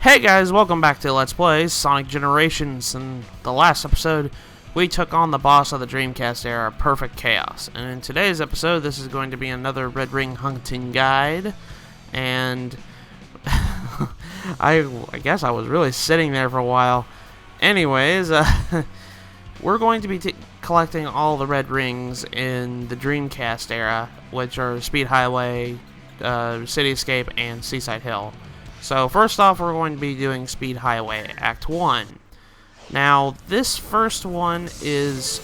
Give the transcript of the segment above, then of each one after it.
Hey guys, welcome back to Let's Play Sonic Generations. In the last episode, we took on the boss of the Dreamcast Era, Perfect Chaos. And in today's episode, this is going to be another Red Ring hunting guide. And I guess I was really sitting there for a while. Anyways, we're going to be collecting all the red rings in the Dreamcast Era, which are Speed Highway, City Escape, and Seaside Hill. So first off, we're going to be doing Speed Highway Act 1. Now, this first one is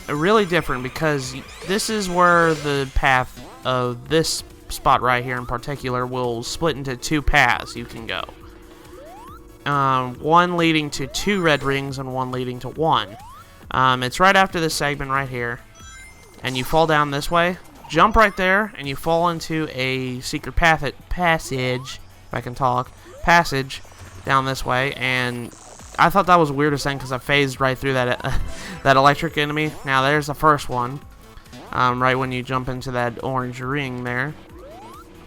really different because this is where the path of this spot right here in particular will split into two paths you can go. One leading to 2 red rings and one leading to 1. It's right after this segment right here. And you fall down this way, jump right there, and you fall into a secret passage. If I can talk, passage down this way, and I thought that was the weirdest thing because I phased right through that that electric enemy. Now there's the first one, right when you jump into that orange ring there.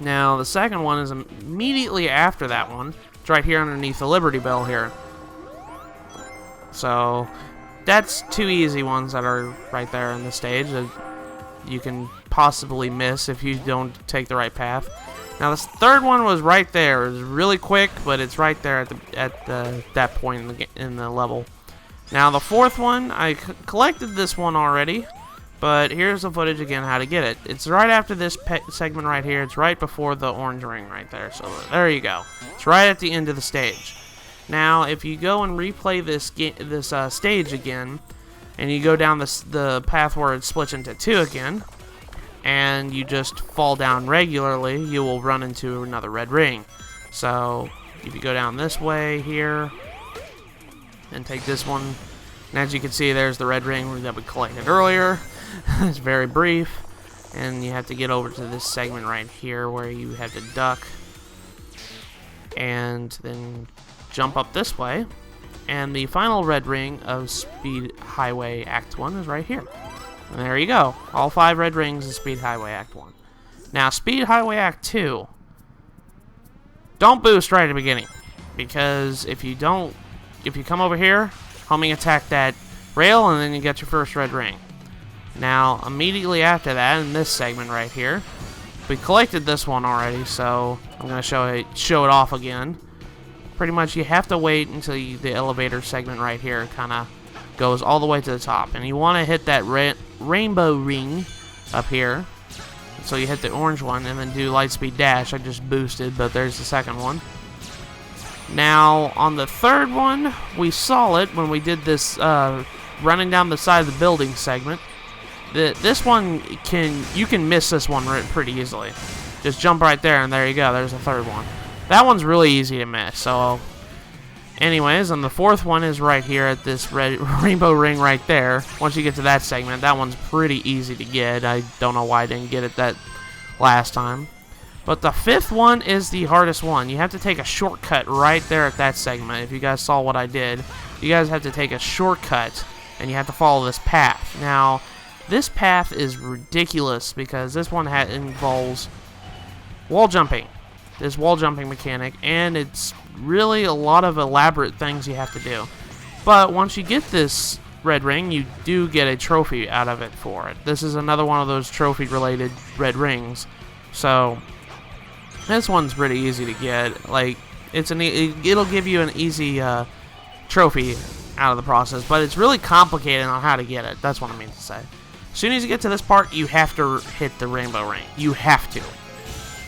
Now the second one is immediately after that one. It's right here underneath the Liberty Bell here. So that's 2 easy ones that are right there in the stage that you can possibly miss if you don't take the right path. Now this third one was right there. It was really quick, but it's right there at that point in the level. Now the fourth one, I collected this one already, but here's the footage again how to get it. It's right after this segment right here. It's right before the orange ring right there. So there you go. It's right at the end of the stage. Now if you go and replay this stage again, and you go down the path where it splits into 2 again, and you just fall down regularly, you will run into another red ring. So if you go down this way here and take this one, and as you can see, there's the red ring that we collected earlier. It's very brief, and you have to get over to this segment right here where you have to duck and then jump up this way, and the final red ring of Speed Highway Act 1 is right here. And there you go. All 5 red rings in Speed Highway Act 1. Now, Speed Highway Act 2. Don't boost right at the beginning. Because if you come over here, homing attack that rail, and then you get your first red ring. Now, immediately after that, in this segment right here, we collected this one already, so I'm going to show it off again. Pretty much, you have to wait until the elevator segment right here kind of goes all the way to the top, and you want to hit that rainbow ring up here. So you hit the orange one and then do Lightspeed Dash. I just boosted, but there's the second one. Now on the third one, we saw it when we did this running down the side of the building segment. This one you can miss this one pretty easily. Just jump right there, and there you go. There's the third one. That one's really easy to miss. So anyways, and the fourth one is right here at this red rainbow ring right there. Once you get to that segment, that one's pretty easy to get. I don't know why I didn't get it that last time. But the fifth one is the hardest one. You have to take a shortcut right there at that segment. If you guys saw what I did, you guys have to take a shortcut, and you have to follow this path. Now, this path is ridiculous because this one involves wall jumping. This wall jumping mechanic, and it's really a lot of elaborate things you have to do. But once you get this red ring, you do get a trophy out of it for it. This is another one of those trophy related red rings. So this one's pretty easy to get. Like, it'll give you an easy trophy out of the process, but it's really complicated on how to get it. That's what I mean to say. As soon as you get to this part, you have to hit the rainbow ring. You have to.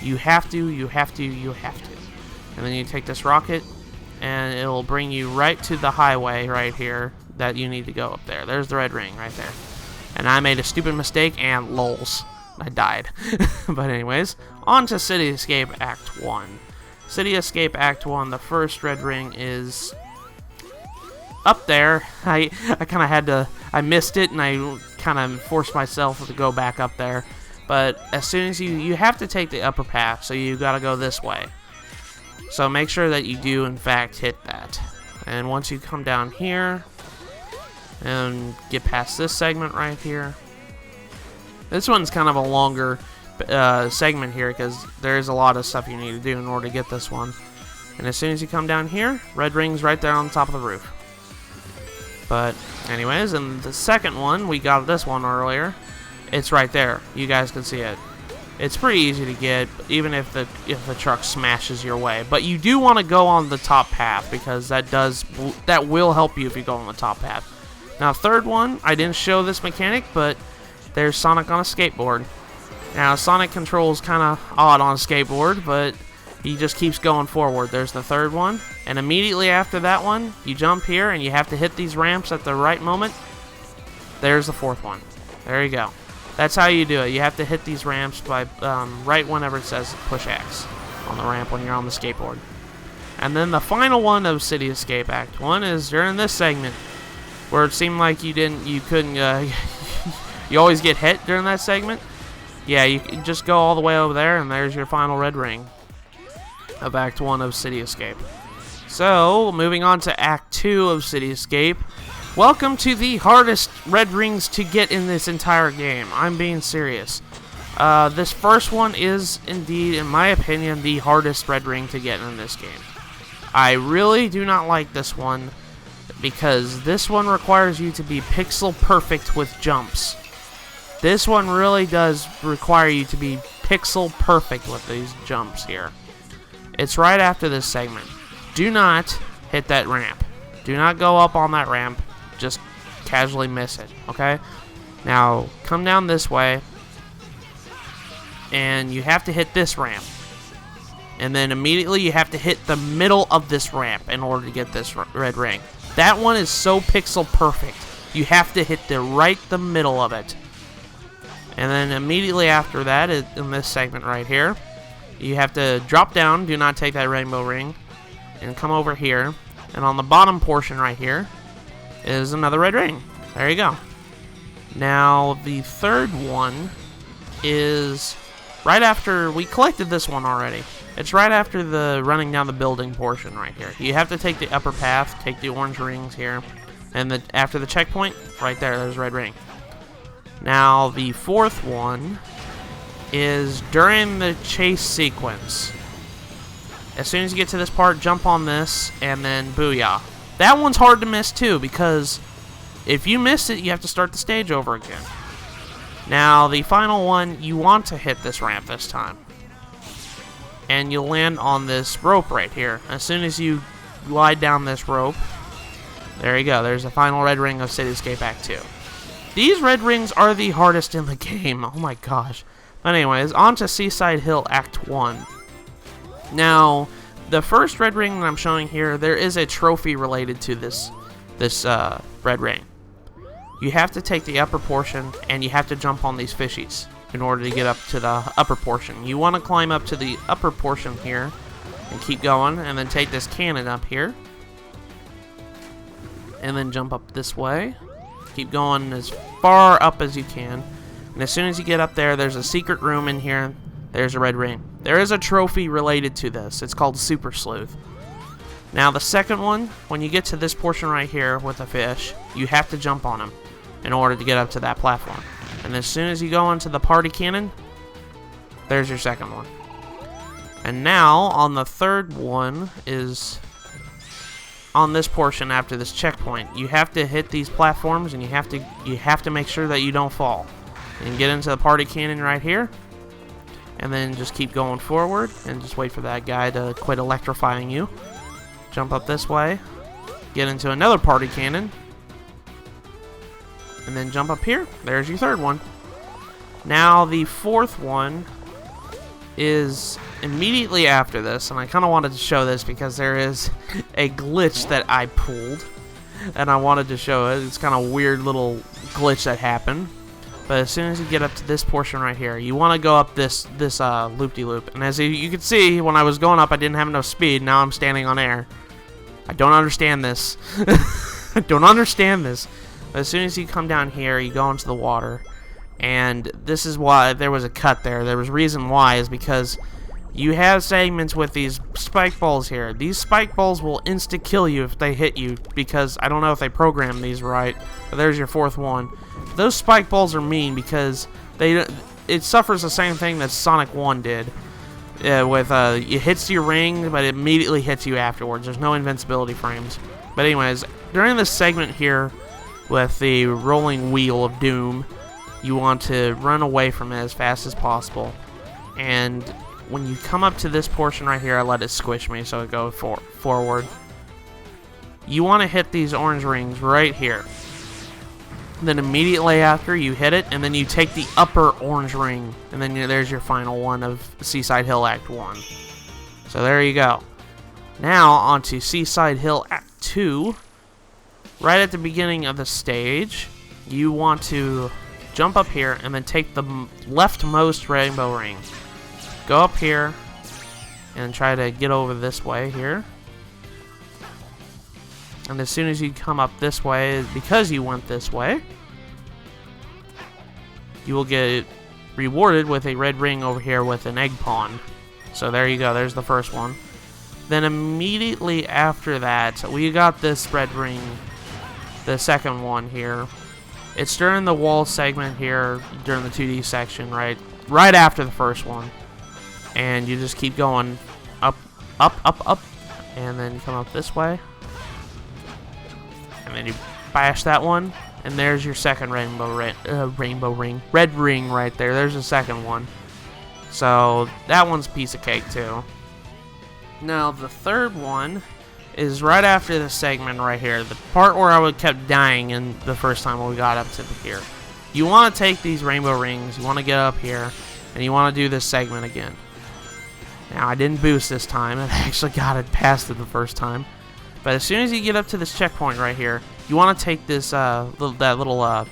You have to. And then you take this rocket, and it'll bring you right to the highway right here that you need to go up there. There's the red ring right there. And I made a stupid mistake, and lols. I died. But anyways, on to City Escape Act 1. City Escape Act 1, the first red ring is up there. I kind of had to, I missed it, and I kind of forced myself to go back up there. But as soon as you have to take the upper path, so you got to go this way. So make sure that you do in fact hit that. And once you come down here and get past this segment right here, this one's kind of a longer segment here because there is a lot of stuff you need to do in order to get this one. And as soon as you come down here, red ring's right there on the top of the roof. But anyways, and the second one, we got this one earlier. It's right there. You guys can see it. It's pretty easy to get, even if the truck smashes your way. But you do want to go on the top path, because that will help you if you go on the top path. Now, third one, I didn't show this mechanic, but there's Sonic on a skateboard. Now, Sonic controls kind of odd on a skateboard, but he just keeps going forward. There's the third one, and immediately after that one, you jump here, and you have to hit these ramps at the right moment. There's the fourth one. There you go. That's how you do it. You have to hit these ramps by right whenever it says push X on the ramp when you're on the skateboard. And then the final one of City Escape Act 1 is during this segment, where it seemed like you couldn't, you always get hit during that segment. Yeah, you can just go all the way over there, and there's your final red ring of Act 1 of City Escape. So, moving on to Act 2 of City Escape. Welcome to the hardest red rings to get in this entire game. I'm being serious. This first one is indeed, in my opinion, the hardest red ring to get in this game. I really do not like this one, because this one requires you to be pixel perfect with jumps. This one really does require you to be pixel perfect with these jumps here. It's right after this segment. Do not hit that ramp. Do not go up on that ramp. Just casually miss it, okay? Now, come down this way, and you have to hit this ramp. And then immediately you have to hit the middle of this ramp in order to get this red ring. That one is so pixel perfect. You have to hit the middle of it. And then immediately after that, in this segment right here, you have to drop down, do not take that rainbow ring, and come over here. And on the bottom portion right here is another red ring. There you go. Now, the third one is right after we collected this one already. It's right after the running down the building portion right here. You have to take the upper path, take the orange rings here, and after the checkpoint, right there's a red ring. Now, the fourth one is during the chase sequence. As soon as you get to this part, jump on this, and then booyah. That one's hard to miss too, because if you miss it, you have to start the stage over again. Now, the final one, you want to hit this ramp this time. And you'll land on this rope right here. As soon as you glide down this rope, there you go. There's the final red ring of City Escape Act 2. These red rings are the hardest in the game. Oh my gosh. But anyways, on to Seaside Hill Act 1. Now, the first red ring that I'm showing here, there is a trophy related to this red ring. You have to take the upper portion, and you have to jump on these fishies in order to get up to the upper portion. You want to climb up to the upper portion here, and keep going, and then take this cannon up here, and then jump up this way. Keep going as far up as you can, and as soon as you get up there, there's a secret room in here. There's a red ring. There is a trophy related to this. It's called Super Sleuth. Now, the second one, when you get to this portion right here with the fish, you have to jump on them in order to get up to that platform. And as soon as you go into the party cannon, there's your second one. And now, on the third one is on this portion after this checkpoint. You have to hit these platforms, and you have to make sure that you don't fall. And get into the party cannon right here. And then just keep going forward, and just wait for that guy to quit electrifying you. Jump up this way, get into another party cannon, and then jump up here. There's your third one. Now, the fourth one is immediately after this, and I kind of wanted to show this because there is a glitch that I pulled, and I wanted to show it. It's kind of a weird little glitch that happened. But as soon as you get up to this portion right here, you want to go up this loop-de-loop. And as you can see, when I was going up, I didn't have enough speed. Now I'm standing on air. I don't understand this. I don't understand this. But as soon as you come down here, you go into the water. And this is why there was a cut there. There was a reason why, is because you have segments with these spike balls here. These spike balls will insta-kill you if they hit you, because I don't know if they programmed these right. But there's your fourth one. Those spike balls are mean because it suffers the same thing that Sonic 1 did. it hits your ring, but it immediately hits you afterwards. There's no invincibility frames. But anyways, during this segment here with the rolling wheel of doom, you want to run away from it as fast as possible. And when you come up to this portion right here, I let it squish me so it goes forward. You want to hit these orange rings right here. Then immediately after, you hit it, and then you take the upper orange ring, and then there's your final one of Seaside Hill Act 1. So there you go. Now, on to Seaside Hill Act 2. Right at the beginning of the stage, you want to jump up here, and then take the leftmost rainbow ring. Go up here, and try to get over this way here. And as soon as you come up this way, because you went this way, you will get rewarded with a red ring over here with an egg pawn. So there you go, there's the first one. Then immediately after that, we got this red ring, the second one here. It's during the wall segment here, during the 2D section, right after the first one. And you just keep going up, up, up, up, and then come up this way. And then you bash that one, and there's your second rainbow ring. Red ring right there. There's the second one. So that one's a piece of cake too. Now the third one is right after this segment right here. The part where I kept dying in the first time when we got up to here. You want to take these rainbow rings, you want to get up here, and you want to do this segment again. Now I didn't boost this time. I actually got it past it the first time. But as soon as you get up to this checkpoint right here, you want to take this little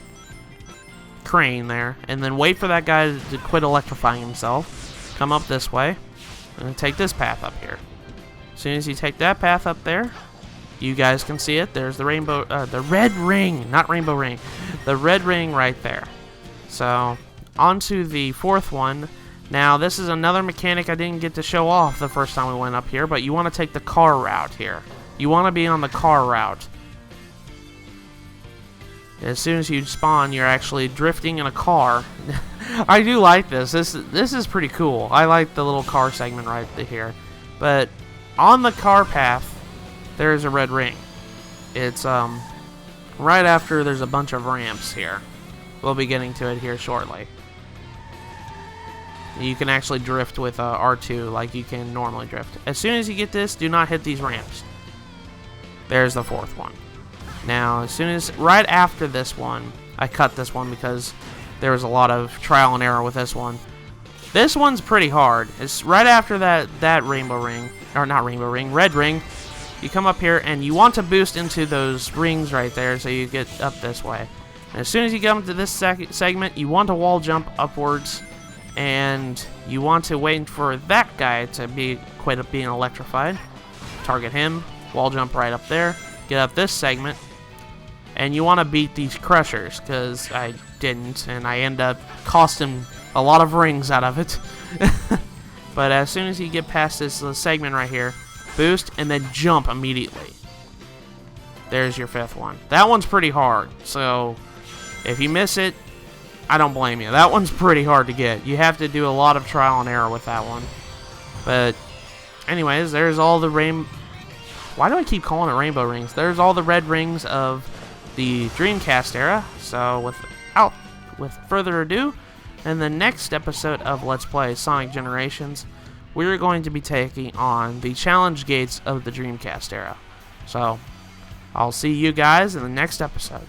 crane there, and then wait for that guy to quit electrifying himself. Come up this way, and take this path up here. As soon as you take that path up there, you guys can see it. There's the rainbow, the red ring, not rainbow ring, the red ring right there. So on to the fourth one. Now this is another mechanic I didn't get to show off the first time we went up here, but you want to take the car route here. You want to be on the car route. As soon as you spawn, you're actually drifting in a car. I do like this. This is pretty cool. I like the little car segment right here. But on the car path, there's a red ring. It's right after there's a bunch of ramps here. We'll be getting to it here shortly. You can actually drift with R2 like you can normally drift. As soon as you get this, do not hit these ramps. There's the fourth one. Now, as soon as, right after this one, I cut this one because there was a lot of trial and error with this one. This one's pretty hard. It's right after that rainbow ring, or not rainbow ring, red ring. You come up here and you want to boost into those rings right there so you get up this way. And as soon as you come to this segment, you want to wall jump upwards, and you want to wait for that guy to quit being electrified. Target him. Wall jump right up there, get up this segment, and you want to beat these crushers, because I didn't, and I end up costing a lot of rings out of it. But as soon as you get past this segment right here, boost, and then jump immediately. There's your fifth one. That one's pretty hard, so if you miss it, I don't blame you. That one's pretty hard to get. You have to do a lot of trial and error with that one. But anyways, there's all the why do I keep calling it rainbow rings? There's all the red rings of the Dreamcast era. So with further ado, in the next episode of Let's Play Sonic Generations, we're going to be taking on the challenge gates of the Dreamcast era. So I'll see you guys in the next episode.